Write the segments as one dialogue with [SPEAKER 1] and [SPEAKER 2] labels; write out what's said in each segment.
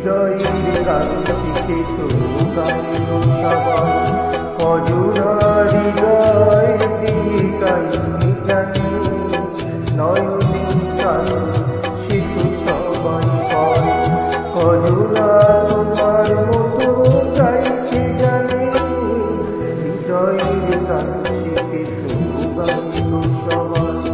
[SPEAKER 1] হৃদয়ের কাঙ্ক্ষিতে তো গাইল সবাই কজনা হৃদয় দিয়ে গাইনি জানি নয়নে কাজে সে তো সবাই পড়ে কজনা তোমার মতো চাইতে জানে হৃদয়ের কাঙ্ক্ষিতে তো গাইল সবাই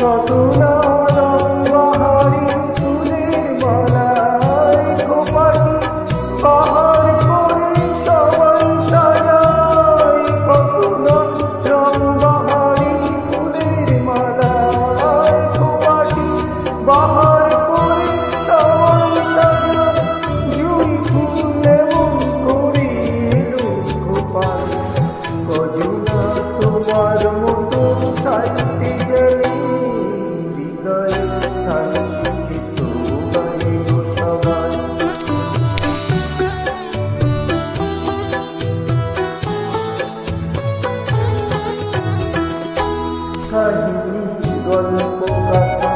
[SPEAKER 1] কত না রঙবাহারি ফুলের মালায় খোপাটি পাহাড় করে সবাই সাজায় কত না রঙবাহারি ফুলের মালায় খোপাটি পাহাড় করে সবাই সাজায় জুঁই ফুল এমন করে এলো খোপায় কজনা তোমার মতো চাইতে জানি কাহিনী গল্প গাথা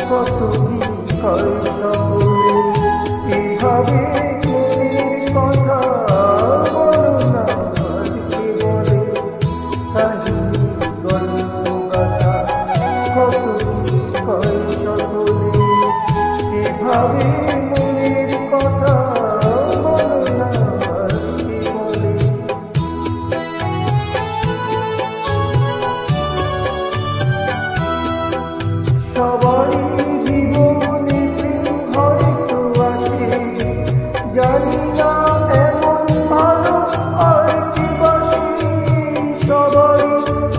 [SPEAKER 1] কত কি হয় সকলে কিভাবে মনের কথা বলো না কে বলে কাহিনী গল্প গাথা কত কি হয় সকলে কিভাবে মনের কথা বলো না কে বলে সবারই জীবনে প্রেম হয়তো আসে জানি না এমন ভালো আর কি বাসে সবারই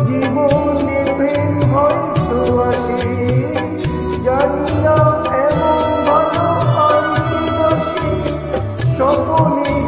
[SPEAKER 1] জীবনে প্রেম হয়তো আসে জানি না এমন ভালো আর কি বাসে সকলের